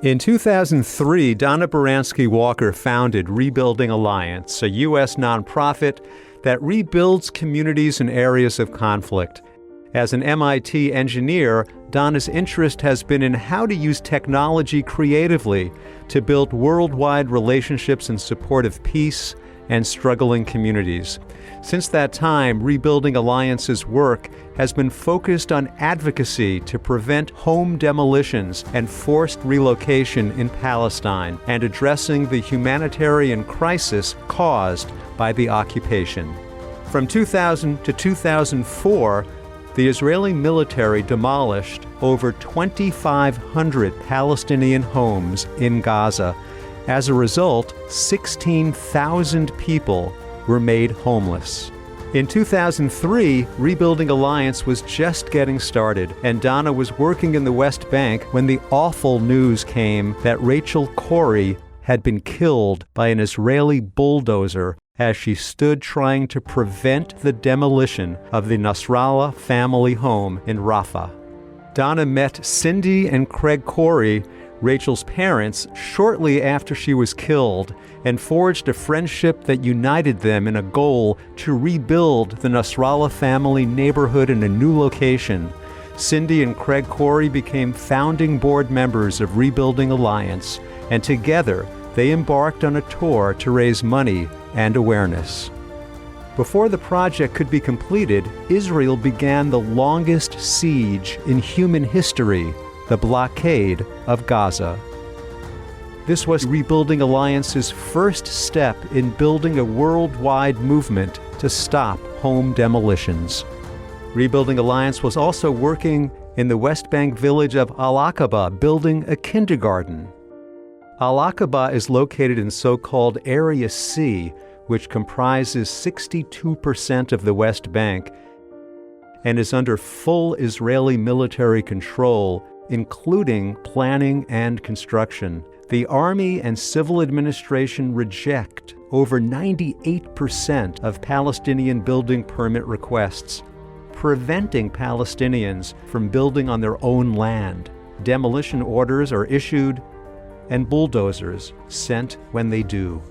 In 2003, Donna BARANSKI-WALKER founded Rebuilding Alliance, a U.S. nonprofit that rebuilds communities in areas of conflict. As an MIT engineer, Donna's interest has been in how to use technology creatively to build worldwide relationships in support of peace and struggling communities. Since that time, Rebuilding Alliance's work has been focused on advocacy to prevent home demolitions and forced relocation in Palestine and addressing the humanitarian crisis caused by the occupation. From 2000 to 2004, the Israeli military demolished over 2,500 Palestinian homes in Gaza. As a result, 16,000 people were made homeless. In 2003, Rebuilding Alliance was just getting started, and Donna was working in the West Bank when the awful news came that Rachel Corrie had been killed by an Israeli bulldozer as she stood trying to prevent the demolition of the NASRALLAH family home in Rafah. Donna met Cindy and Craig Corrie, Rachel's parents, shortly after she was killed, and forged a friendship that united them in a goal to rebuild the NASRALLAH family neighborhood in a new location. Cindy and Craig Corrie became founding board members of Rebuilding Alliance, and together they embarked on a tour to raise money and awareness. Before the project could be completed, Israel began the longest siege in human history, the blockade of Gaza. This was Rebuilding Alliance's first step in building a worldwide movement to stop home demolitions. Rebuilding Alliance was also working in the West Bank village of AQABA, building a kindergarten. AQABA is located in so-called Area C, which comprises 62% of the West Bank and is under full Israeli military control, including planning and construction. The Army and civil administration reject over 98% of Palestinian building permit requests, preventing Palestinians from building on their own land. Demolition orders are issued and bulldozers sent when they do.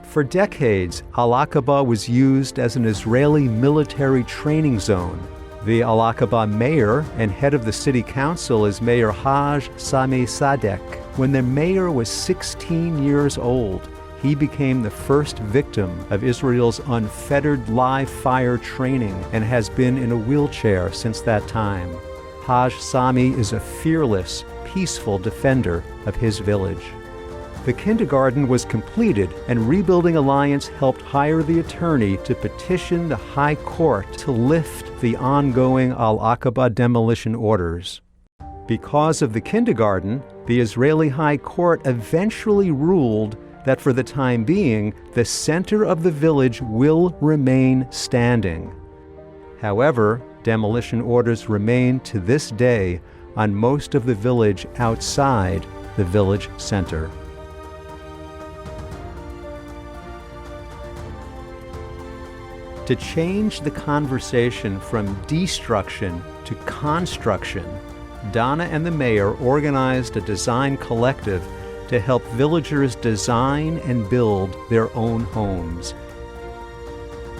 For decades, Al-Aqaba was used as an Israeli military training zone. The Al-Aqaba mayor and head of the city council is Mayor Haj Sami SADEQ. When the mayor was 16 years old, he became the first victim of Israel's unfettered live fire training and has been in a wheelchair since that time. Haj Sami is a fearless, peaceful defender of his village. The kindergarten was completed, and Rebuilding Alliance helped hire the attorney to petition the High Court to lift the ongoing Al-Aqaba demolition orders. Because of the kindergarten, the Israeli High Court eventually ruled that for the time being, the center of the village will remain standing. However, demolition orders remain to this day on most of the village outside the village center. To change the conversation from destruction to construction, Donna and the mayor organized a design collective to help villagers design and build their own homes.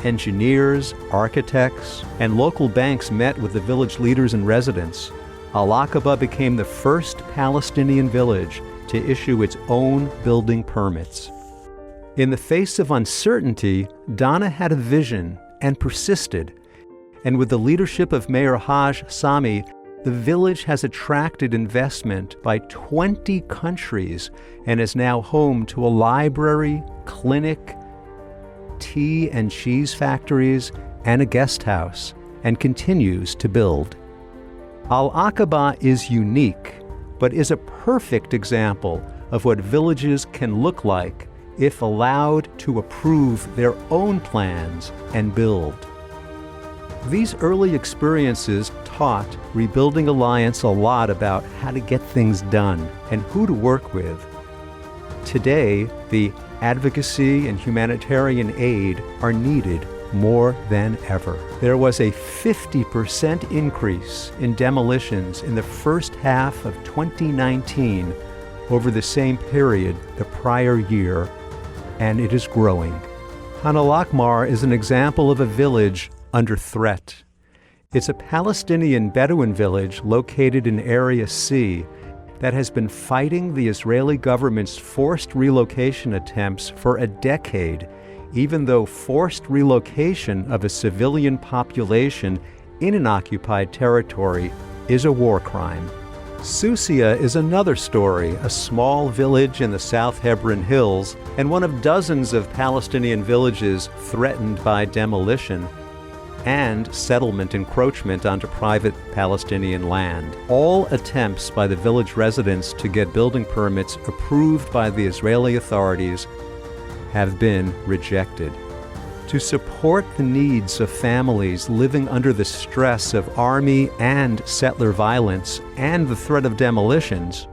Engineers, architects, and local banks met with the village leaders and residents. Al-Aqaba became the first Palestinian village to issue its own building permits. In the face of uncertainty, Donna had a vision and persisted. And with the leadership of Mayor Haj Sami, the village has attracted investment by 20 countries and is now home to a library, clinic, tea and cheese factories, and a guest house, and continues to build. Al-Aqaba is unique, but is a perfect example of what villages can look like if allowed to approve their own plans and build. These early experiences taught Rebuilding Alliance a lot about how to get things done and who to work with. Today, the advocacy and humanitarian aid are needed more than ever. There was a 50% increase in demolitions in the first half of 2019 over the same period the prior year, and it is growing. Khan al-Ahmar is an example of a village under threat. It's a Palestinian Bedouin village located in Area C that has been fighting the Israeli government's forced relocation attempts for a decade, even though forced relocation of a civilian population in an occupied territory is a war crime. Susia is another story, a small village in the South Hebron Hills and one of dozens of Palestinian villages threatened by demolition and settlement encroachment onto private Palestinian land. All attempts by the village residents to get building permits approved by the Israeli authorities have been rejected. To support the needs of families living under the stress of army and settler violence and the threat of demolitions,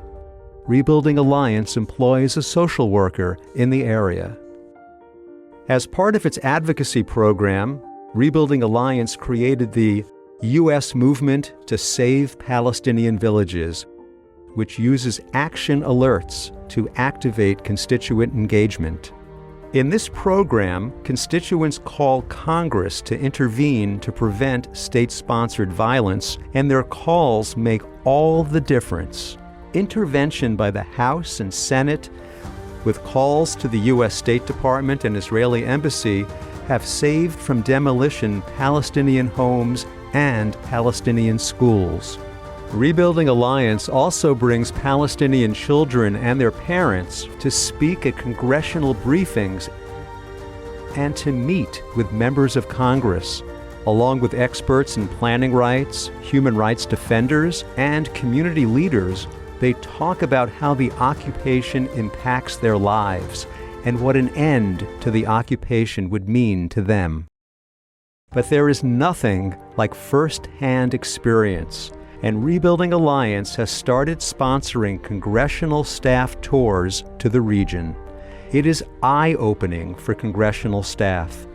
Rebuilding Alliance employs a social worker in the area. As part of its advocacy program, Rebuilding Alliance created the U.S. Movement to Save Palestinian Villages, which uses action alerts to activate constituent engagement. In this program, constituents call Congress to intervene to prevent state-sponsored violence, and their calls make all the difference. Intervention by the House and Senate, with calls to the U.S. State Department and Israeli Embassy, have saved from demolition Palestinian homes and Palestinian schools. Rebuilding Alliance also brings Palestinian children and their parents to speak at congressional briefings and to meet with members of Congress, along with experts in planning rights, human rights defenders, and community leaders. They talk about how the occupation impacts their lives and what an end to the occupation would mean to them. But there is nothing like first-hand experience, and Rebuilding Alliance has started sponsoring congressional staff tours to the region. It is eye-opening for congressional staff.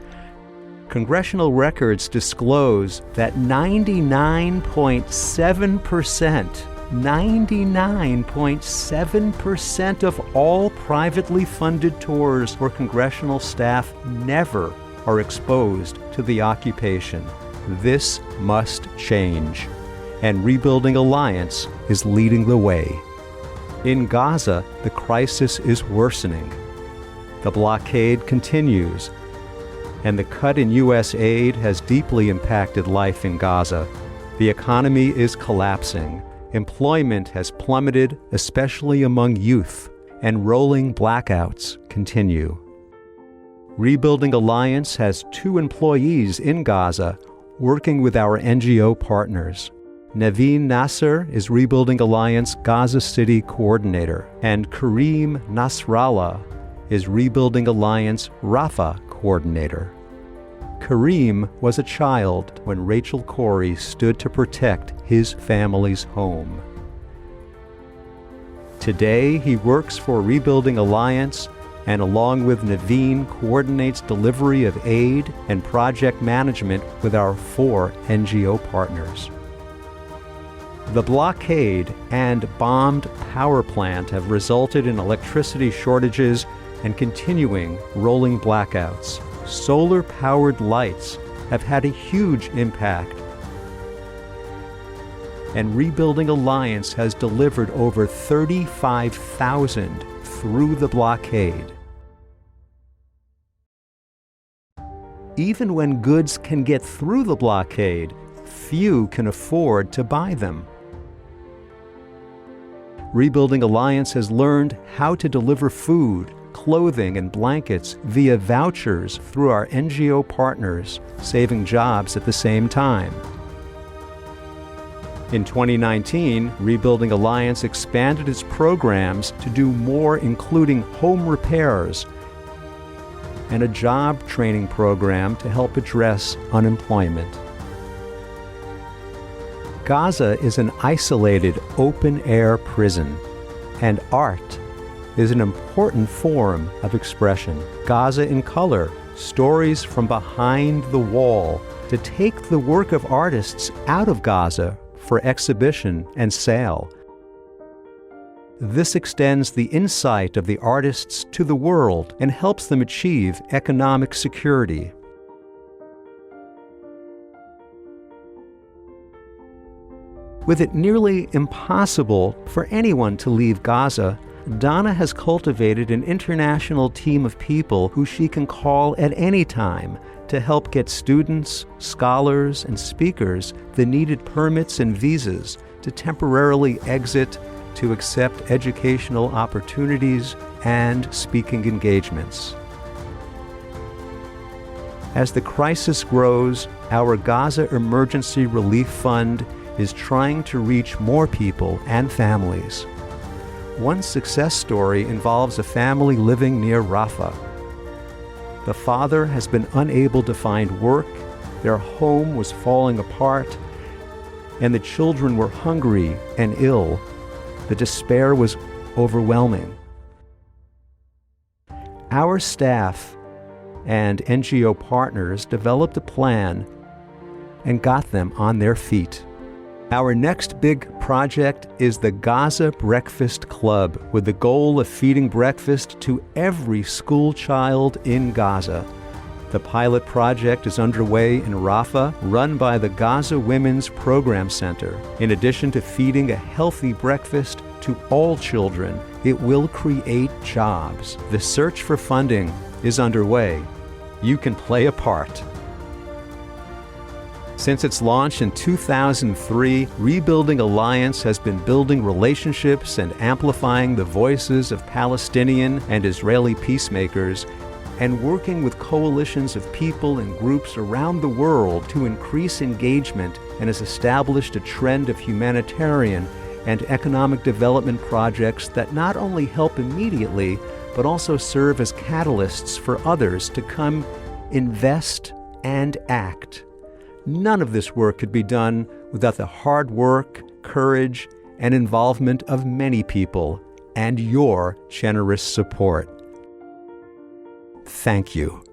Congressional records disclose that 99.7% of all privately funded tours for congressional staff never are exposed to the occupation. This must change, and Rebuilding Alliance is leading the way. In Gaza, the crisis is worsening. The blockade continues, and the cut in U.S. aid has deeply impacted life in Gaza. The economy is collapsing. Employment has plummeted, especially among youth, and rolling blackouts continue. Rebuilding Alliance has 2 employees in Gaza working with our NGO partners. NEVEEN NASSER is Rebuilding Alliance Gaza City Coordinator, and KAREEM NASRALLAH is Rebuilding Alliance Rafah Coordinator. KAREEM was a child when Rachel Corrie stood to protect his family's home. Today, he works for Rebuilding Alliance and, along with NEVEEN, coordinates delivery of aid and project management with our 4 NGO partners. The blockade and bombed power plant have resulted in electricity shortages and continuing rolling blackouts. Solar-powered lights have had a huge impact, and Rebuilding Alliance has delivered over 35,000 through the blockade. Even when goods can get through the blockade, few can afford to buy them. Rebuilding Alliance has learned how to deliver food, clothing, and blankets via vouchers through our NGO partners, saving jobs at the same time. In 2019, Rebuilding Alliance expanded its programs to do more, including home repairs and a job training program to help address unemployment. Gaza is an isolated, open-air prison, and art is an important form of expression. Gaza in Color, stories from behind the wall, to take the work of artists out of Gaza for exhibition and sale. This extends the insight of the artists to the world and helps them achieve economic security. With it nearly impossible for anyone to leave Gaza, Donna has cultivated an international team of people who she can call at any time to help get students, scholars, and speakers the needed permits and visas to temporarily exit to accept educational opportunities and speaking engagements. As the crisis grows, our Gaza Emergency Relief Fund is trying to reach more people and families. One success story involves a family living near Rafah. The father has been unable to find work, their home was falling apart, and the children were hungry and ill. The despair was overwhelming. Our staff and NGO partners developed a plan and got them on their feet. Our next big project is the Gaza Breakfast Club, with the goal of feeding breakfast to every school child in Gaza. The pilot project is underway in Rafah, run by the Gaza Women's Program Center. In addition to feeding a healthy breakfast to all children, it will create jobs. The search for funding is underway. You can play a part. Since its launch in 2003, Rebuilding Alliance has been building relationships and amplifying the voices of Palestinian and Israeli peacemakers, and working with coalitions of people and groups around the world to increase engagement, and has established a trend of humanitarian and economic development projects that not only help immediately, but also serve as catalysts for others to come invest and act. None of this work could be done without the hard work, courage, and involvement of many people and your generous support. Thank you.